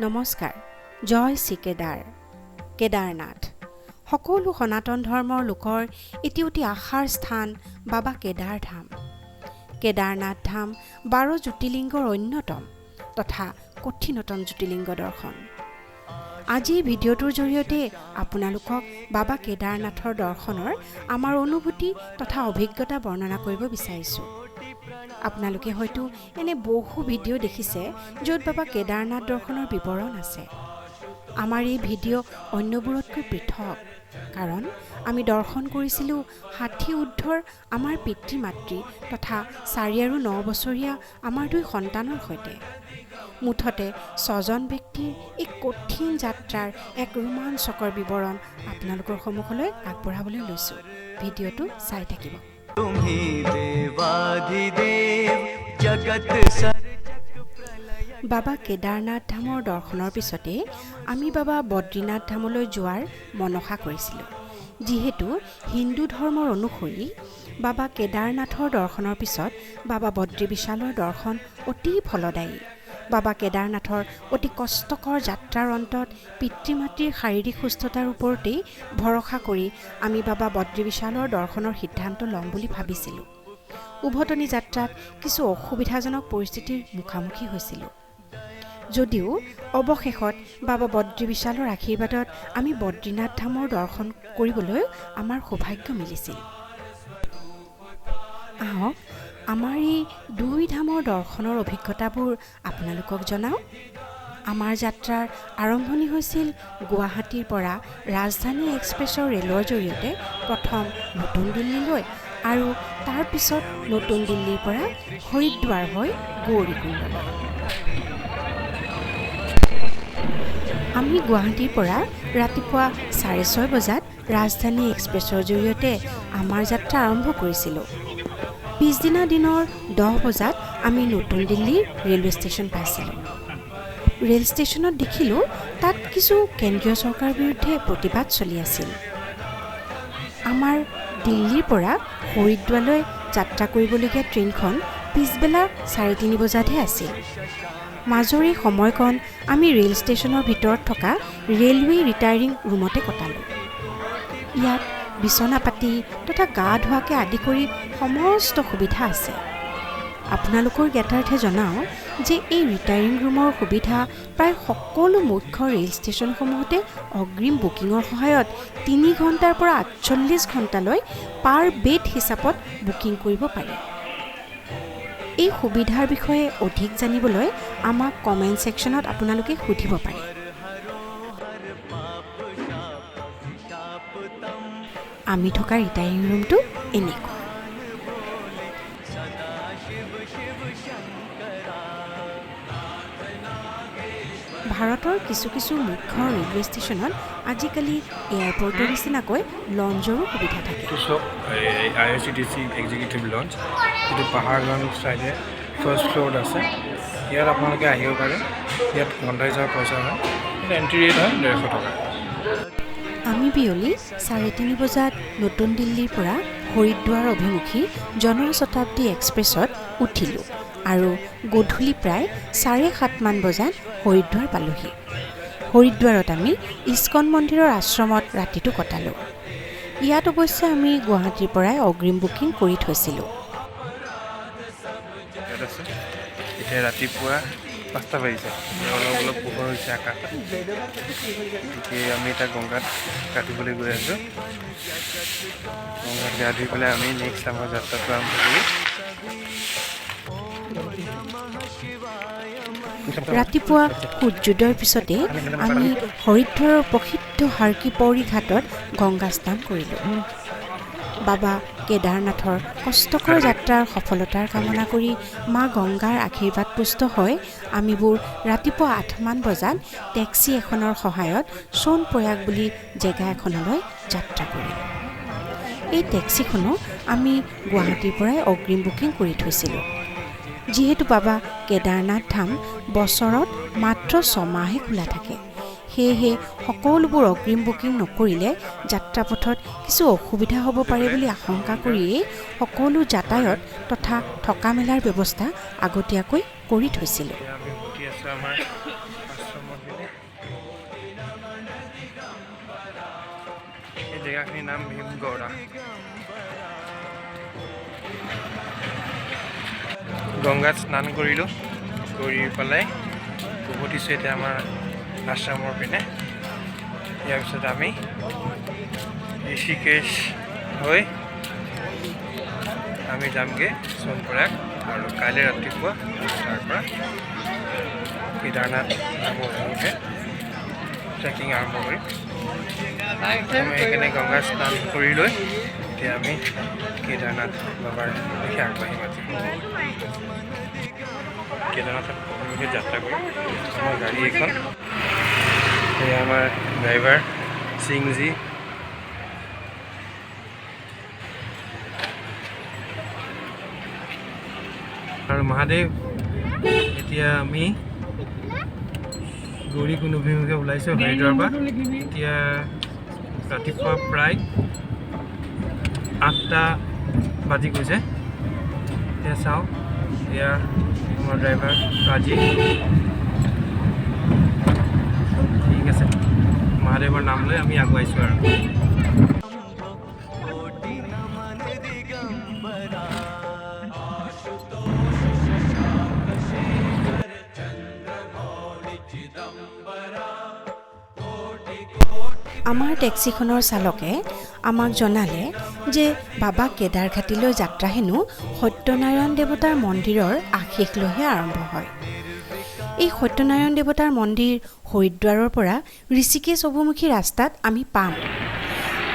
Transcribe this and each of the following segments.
নমস্কাৰ জয় শ্ৰী কেদাৰনাথ সকলো সনাতন ধৰ্মৰ লোকৰ এটি অতি আশাৰ স্থান বাবা কেদাৰনাথ ধাম 12 জ্যোতিৰ্লিংগৰ অন্যতম তথা কঠিনতম জ্যোতিৰ্লিংগ দৰ্শন। আজি ভিডিঅ'টোৰ জৰিয়তে আপোনালোকক বাবা কেদাৰনাথৰ দৰ্শনৰ আমাৰ অনুভূতি তথা অভিজ্ঞতা বৰ্ণনা কৰিব বিচাৰিছোঁ। আপোনালোকে হয়তো এনে বহু ভিডিঅ' দেখিছে য'ত বাবা কেদাৰনাথ দৰ্শনৰ বিৱৰণ আছে। আমাৰ এই ভিডিঅ' অন্যবোৰতকৈ পৃথক, কাৰণ আমি দৰ্শন কৰিছিলোঁ 60 ঊৰ্ধৰ আমাৰ পিতৃ মাতৃ তথা 4 আৰু 9 বছৰীয়া আমাৰ 2 সন্তানৰ সৈতে। মুঠতে 6জন ব্যক্তিৰ এক কঠিন যাত্ৰাৰ এক ৰোমাঞ্চকৰ বিৱৰণ আপোনালোকৰ সন্মুখলৈ আগবঢ়াবলৈ লৈছোঁ। ভিডিঅ'টো চাই থাকিব। বাবা কেদাৰনাথ ধামৰ দৰ্শনৰ পিছতে আমি বাবা বদ্ৰীনাথ ধামলৈ যোৱাৰ মনসা কৰিছিলোঁ। যিহেতু হিন্দু ধৰ্মৰ অনুসৰি বাবা কেদাৰনাথৰ দৰ্শনৰ পিছত বাবা বদ্ৰী বিশালৰ দৰ্শন অতি ফলদায়ী। বাবা কেদাৰনাথৰ অতি কষ্টকৰ যাত্ৰাৰ অন্তত পিতৃ মাতৃৰ শাৰীৰিক সুস্থতাৰ ওপৰতেই ভৰসা কৰি আমি বাবা বদ্ৰী বিশালৰ দৰ্শনৰ সিদ্ধান্ত ল'ম বুলি ভাবিছিলোঁ। উভতনি যাত্ৰাত কিছু অসুবিধাজনক পৰিস্থিতিৰ মুখামুখি হৈছিলোঁ। যদিও অৱশেষত বাবা বদ্ৰী বিশালৰ আশীৰ্বাদত আমি বদ্ৰীনাথ ধামৰ দৰ্শন কৰিবলৈ আমাৰ সৌভাগ্য মিলিছিল। আহক আমাৰ এই 2 ধামৰ দৰ্শনৰ অভিজ্ঞতাবোৰ আপোনালোকক জনাওঁ। আমাৰ যাত্ৰাৰ আৰম্ভণি হৈছিল গুৱাহাটীৰ পৰা ৰাজধানী এক্সপ্ৰেছৰ ৰেলৰ জৰিয়তে প্ৰথম নতুন দিল্লীলৈ আৰু তাৰ পিছত নতুন দিল্লীৰ পৰা হৰিদ্বাৰ হৈ গৌৰীকুণ্ডলৈ। আমি গুৱাহাটীৰ পৰা ৰাতিপুৱা 6:30 বজাত ৰাজধানী এক্সপ্ৰেছৰ জৰিয়তে আমাৰ যাত্ৰা আৰম্ভ কৰিছিলোঁ। পিছদিনা দিনৰ 10 বজাত আমি নতুন দিল্লীৰ ৰেলৱে ষ্টেচন পাইছিলোঁ। ৰেল ষ্টেচনত দেখিলোঁ তাত কিছু কেন্দ্ৰীয় চৰকাৰৰ বিৰুদ্ধে প্ৰতিবাদ চলি আছিল। আমাৰ দিল্লীৰ পৰা হৰিদ্বাৰলৈ যাত্ৰা কৰিবলগীয়া ট্ৰেইনখন পিছবেলা 3:30 বজাতহে আছিল। মাজৰ এই সময়কণ আমি ৰেল ষ্টেচনৰ ভিতৰত থকা ৰেলৱে ৰিটায়াৰিং ৰুমতে কটালোঁ। ইয়াত বিচনা পাতি তথা গা ধোৱাকে আদি কৰি সমস্ত সুবিধা আছে। আপোনালোকৰ জ্ঞাতাৰ্থে জনাওঁ যে এই ৰিটায়াৰিং ৰুমৰ সুবিধা প্ৰায় সকলো মুখ্য ৰেল ষ্টেচনসমূহতে অগ্ৰিম বুকিঙৰ সহায়ত 3 ঘণ্টাৰ পৰা 48 ঘণ্টালৈ পাৰ বেড হিচাপত বুকিং কৰিব পাৰি। এই সুবিধাৰ বিষয়ে অধিক জানিবলৈ আমাক কমেণ্ট ছেকশ্যনত আপোনালোকে সুধিব পাৰে। আমি থকা ৰিটায়াৰিং ৰুমটো এনেকুৱা। ভাৰতৰ কিছু মুখ্য ৰেলৱে ষ্টেচনত আজিকালি এয়াৰপৰ্টৰ নিচিনাকৈ লঞ্চৰো সুবিধা থাকে। IRCTC এক্সিকিউটিভ লঞ্চ, যিটো পাহাৰগাঁও চাইডে ফাৰ্ষ্ট ফ্ল'ৰত আছে। ইয়াত আপোনালোকে আহিব পাৰে। ইয়াত ঘণ্টা হিচাপে পইচা হয়, এণ্ট্ৰি ৰেট হয় 150 টকা। আমি বিয়লি 3:30 বজাত নতুন দিল্লীৰ পৰা হৰিদ্বাৰ অভিমুখী জনশতাব্দী এক্সপ্ৰেছত উঠিলোঁ আৰু গধূলি প্ৰায় 7:30 বজাত হৰিদ্বাৰ পালোহি। হৰিদ্বাৰত আমি ইস্কন মন্দিৰৰ আশ্ৰমত ৰাতিটো কটালোঁ। ইয়াত অৱশ্যে আমি গুৱাহাটীৰ পৰাই অগ্ৰিম বুকিং কৰি থৈছিলোঁ। এতিয়া ৰাতিপুৱা 5টা বাজিছে, অলপ পোহৰ হৈছে আকাশ। গতিকে আমি এতিয়া গংগাত গা ধুবলৈ গৈ আছোঁ। গংগাত গা ধুই পেলাই আমি নেক্সট আমাৰ যাত্ৰাটো আৰম্ভ কৰোঁ। ৰাতিপুৱা সূৰ্যোদয়ৰ পিছতে আমি হৰিদ্বাৰৰ প্ৰসিদ্ধ হাৰকি পৌৰী ঘাটত গংগা স্নান কৰিলোঁ। বাবা কেদাৰনাথৰ কষ্টকৰ যাত্ৰাৰ সফলতাৰ কামনা কৰি মা গংগাৰ আশীৰ্বাদ পুষ্ট হৈ আমিবোৰ ৰাতিপুৱা 8মান বজাত টেক্সি এখনৰ সহায়ত সোণপ্ৰয়াগ বুলি জেগা এখনলৈ যাত্ৰা কৰিলোঁ। এই টেক্সিখনো আমি গুৱাহাটীৰ পৰাই অগ্ৰিম বুকিং কৰি থৈছিলোঁ। যিহেতু বাবা কেদাৰনাথ ধাম বছৰত মাত্ৰ 6 মাহে খোলা থাকে, সেয়েহে সকলোবোৰ অগ্ৰিম বুকিং নকৰিলে যাত্ৰাপথত কিছু অসুবিধা হ'ব পাৰে বুলি আশংকা কৰিয়েই সকলো যাতায়ত তথা থকা মেলাৰ ব্যৱস্থা আগতীয়াকৈ কৰি থৈছিলোঁ। জেগাখিনিৰ নাম ভীমগড়া। গংগাত স্নান কৰিলোঁ, কৰি পেলাই উভতিছোঁ এতিয়া আমাৰ আশ্ৰমৰ পিনে। ইয়াৰ পিছত আমি ঋষিকেশ হৈ আমি যামগৈ সোনপ্ৰয়াগ, আৰু কাইলৈ ৰাতিপুৱা তাৰ পৰা কেদাৰনাথ ধামৰ অভিমুখে ট্ৰেকিং আৰম্ভ কৰিম। আমি সেইকাৰণে গংগা স্নান কৰি লৈ এতিয়া আমি কেদাৰনাথ বাবাৰ দিশে আগবাঢ়িম। আজি কেদাৰনাথৰ অভিমুখে যাত্ৰা কৰিম। আমাৰ গাড়ী এখন, এয়া আমাৰ ড্ৰাইভাৰ সিংজি। আৰু মহাদেৱ, এতিয়া আমি গৌৰীকুণ্ড অভিমুখে ওলাইছোঁ হৰিদ্বাৰৰ পৰা। এতিয়া ৰাতিপুৱা প্ৰায় 8টা বাজি গৈছে। এতিয়া চাওঁ, এয়া আমাৰ ড্ৰাইভাৰ কাজী। ঠিক আছে, মহাদেৱৰ নাম লৈ আমি আগুৱাইছোঁ আৰু। আমাৰ টেক্সিখনৰ চালকে আমাক জনালে যে বাবা কেদাৰঘাটীলৈ যাত্ৰা হেনো সত্যনাৰায়ণ দেৱতাৰ মন্দিৰৰ আশীষ লৈহে আৰম্ভ হয়। এই সত্যনাৰায়ণ দেৱতাৰ মন্দিৰ হৰিদ্বাৰৰ পৰা ঋষিকেশ অভিমুখী ৰাস্তাত আমি পাম।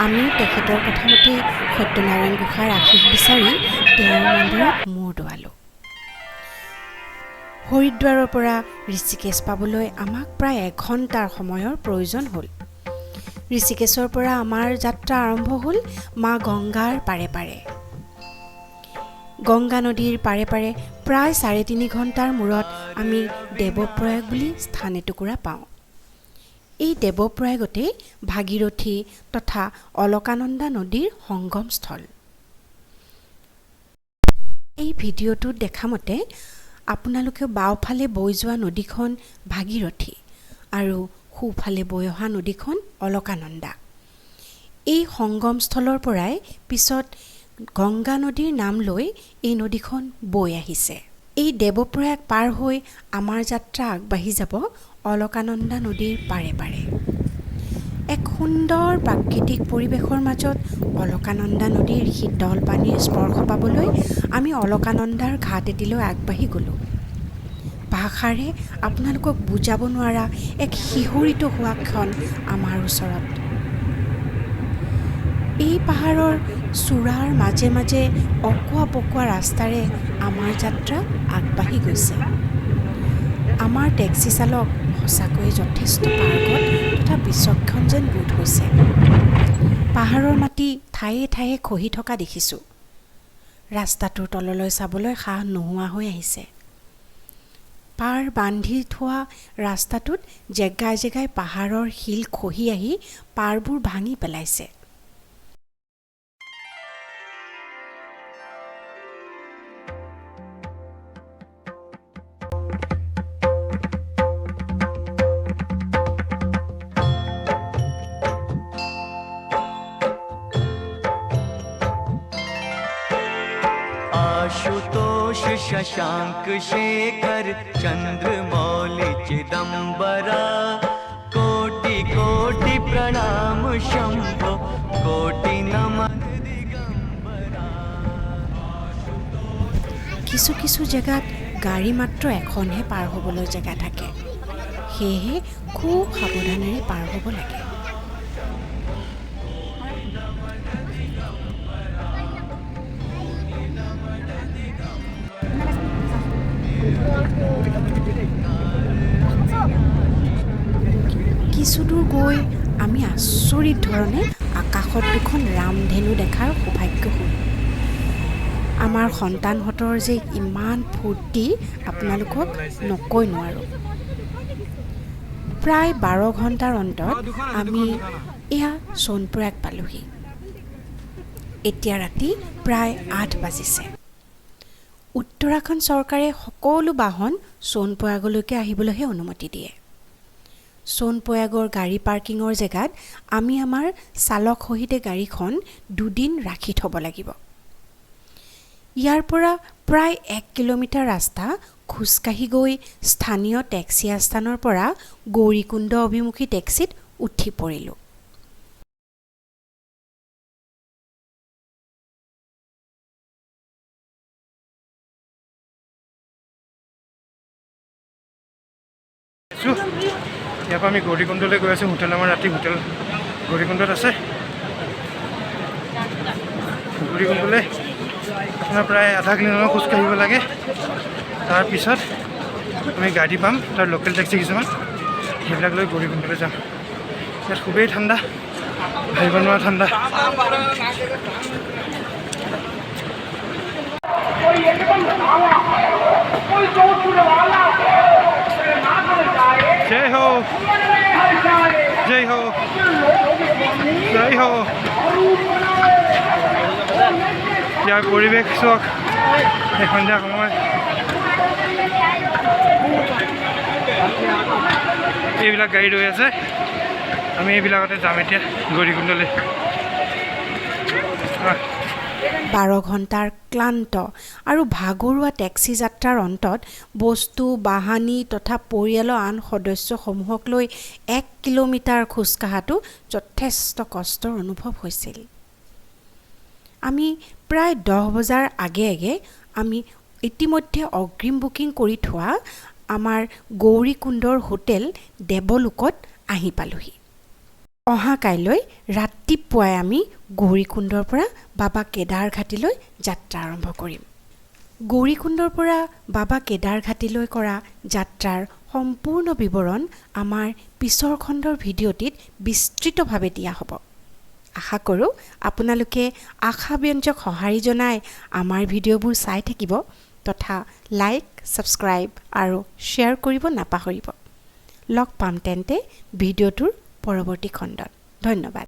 আমিও তেখেতৰ কথা মতে সত্যনাৰায়ণ গোসাঁইৰ আশীষ বিচাৰি তেওঁৰ মন্দিৰত মূৰ দোৱালোঁ। হৰিদ্বাৰৰ পৰা ঋষিকেশ পাবলৈ আমাক প্ৰায় 1 ঘণ্টাৰ সময়ৰ প্ৰয়োজন হ'ল। ঋষিকেশৰ পৰা আমাৰ যাত্ৰা আৰম্ভ হ'ল মা গংগাৰ পাৰে পাৰে। গংগা নদীৰ পাৰে পাৰে প্ৰায় 3.5 ঘণ্টাৰ মূৰত আমি দেৱপ্ৰয়াগ বুলি স্থান এটুকুৰা পাওঁ। এই দেৱপ্ৰয়াগতেই ভাগীৰথী তথা অলকানন্দা নদীৰ সংগমস্থল। এই ভিডিঅ'টোত দেখা মতে আপোনালোকে বাওঁফালে বৈ যোৱা নদীখন ভাগীৰথী আৰু সোঁফালে বৈ অহা নদীখন অলকানন্দা। এই সংগমস্থলৰ পৰাই পিছত গংগা নদীৰ নাম লৈ এই নদীখন বৈ আহিছে। এই দেৱপ্ৰয়াগ পাৰ হৈ আমাৰ যাত্ৰা আগবাঢ়ি যাব অলকানন্দা নদীৰ পাৰে পাৰে। এক সুন্দৰ প্ৰাকৃতিক পৰিৱেশৰ মাজত অলকানন্দা নদীৰ শীতল পানীৰ স্পৰ্শ পাবলৈ আমি অলকানন্দাৰ ঘাট এটিলৈ আগবাঢ়ি গ'লোঁ। ভাষাৰে আপোনালোকক বুজাব নোৱাৰা এক শিহৰিত হোৱা ক্ষণ আমাৰ ওচৰত। এই পাহাৰৰ চূড়াৰ মাজে মাজে অকোৱা পকোৱা ৰাস্তাৰে আমাৰ যাত্ৰা আগবাঢ়ি গৈছে। আমাৰ টেক্সি চালক সঁচাকৈয়ে যথেষ্ট পাৰ্গত তথা বিচক্ষণ যেন বোধ হৈছে। পাহাৰৰ মাটি ঠায়ে ঠায়ে খহি থকা দেখিছোঁ। ৰাস্তাটোৰ তললৈ চাবলৈ সাহ নোহোৱা হৈ আহিছে। পাৰ বান্ধি থোৱা ৰাস্তাটোত জেগাই জেগাই পাহাৰৰ শিল খহি আহি পাৰবোৰ ভাঙি পেলাইছে। आशुतोष शशांक शेखर चंद्रमौलि चिदंबरा कोटि कोटि प्रणाम शंभो कोटि नमन दिगंबरा। কিছু কিছু জেগাত গাড়ী মাত্ৰ এখনহে পাৰ হ'বলৈ জেগা থাকে, সেয়েহে খুব সাৱধানেৰে পাৰ হ'ব লাগে। কিছু দূৰ গৈ আমি আচৰিত ধৰণে আকাশত দুখন ৰামধেনু দেখাৰ সৌভাগ্য হ'ল। আমাৰ সন্তানহঁতৰ যে ইমান ফূৰ্তি আপোনালোকক নকৈ নোৱাৰোঁ। প্ৰায় 12 ঘণ্টাৰ অন্তত আমি এয়া সোনপ্ৰয়াগ পালোহি। এতিয়া ৰাতি প্ৰায় 8 বাজিছে। উত্তৰাখণ্ড চৰকাৰে সকলো বাহন সোনপ্ৰয়াগলৈকে আহিবলৈহে অনুমতি দিয়ে। সোনপ্ৰয়াগৰ গাড়ী পাৰ্কিঙৰ জেগাত আমি আমাৰ চালক সহিতে গাড়ীখন 2 দিন ৰাখি থ'ব লাগিব। ইয়াৰ পৰা প্ৰায় 1 কিলোমিটাৰ ৰাস্তা খোজকাঢ়ি গৈ স্থানীয় টেক্সি আস্থানৰ পৰা গৌৰীকুণ্ড অভিমুখী টেক্সিত উঠি পৰিলোঁ। ইয়াৰ পৰা আমি গৌৰীকুণ্ডলৈ গৈ আছোঁ। হোটেল আমাৰ ৰাতি হোটেল গৌৰীকুণ্ডত আছে। গৌৰীকুণ্ডলৈ আপোনাৰ প্ৰায় আধা কিলোমিটাৰ খোজকাঢ়িব লাগে। তাৰপিছত আমি গাড়ী পাম, তাৰ লোকেল টেক্সি কিছুমান, সেইবিলাক লৈ গৌৰীকুণ্ডলৈ যাম। ইয়াত খুবেই ঠাণ্ডা, ভাবিব নোৱাৰা ঠাণ্ডা। জয় হো, জয় হো, জয় হো। ইয়াৰ পৰিৱেশ চাওক, এই সন্ধিয়া সময় এইবিলাক গাড়ী ৰৈ আছে। আমি এইবিলাকতে যাম এতিয়া গৌৰীকুণ্ডলৈ। 12 ঘণ্টাৰ ক্লান্ত আৰু ভাগৰুৱা টেক্সি যাত্ৰাৰ অন্তত বস্তু বাহানি তথা পৰিয়ালৰ আন সদস্যসমূহক লৈ 1 কিলোমিটাৰ খোজকঢ়াটো যথেষ্ট কষ্টৰ অনুভৱ হৈছিল। আমি প্ৰায় 10 বজাৰ আগে আগে আমি ইতিমধ্যে অগ্ৰিম বুকিং কৰি থোৱা আমাৰ গৌৰীকুণ্ডৰ হোটেল দেৱলোকত আহি পালোহি। অহা কাইলৈ ৰাতিপুৱাই আমি গৌৰীকুণ্ডৰ পৰা বাবা কেদাৰঘাটিলৈ যাত্ৰা আৰম্ভ কৰিম। গৌৰীকুণ্ডৰ পৰা বাবা কেদাৰঘাটিলৈ কৰা যাত্ৰাৰ সম্পূৰ্ণ বিৱৰণ আমাৰ পিছৰ খণ্ডৰ ভিডিঅ'টিত বিস্তৃতভাৱে দিয়া হ'ব। আশা কৰোঁ আপোনালোকে আশাব্যঞ্জক সঁহাৰি জনাই আমাৰ ভিডিঅ'বোৰ চাই থাকিব তথা লাইক, ছাবস্ক্ৰাইব আৰু শ্বেয়াৰ কৰিব নাপাহৰিব। লগ পাম তেন্তে ভিডিঅ'টোৰ পৰৱৰ্তী খণ্ডত। ধন্যবাদ।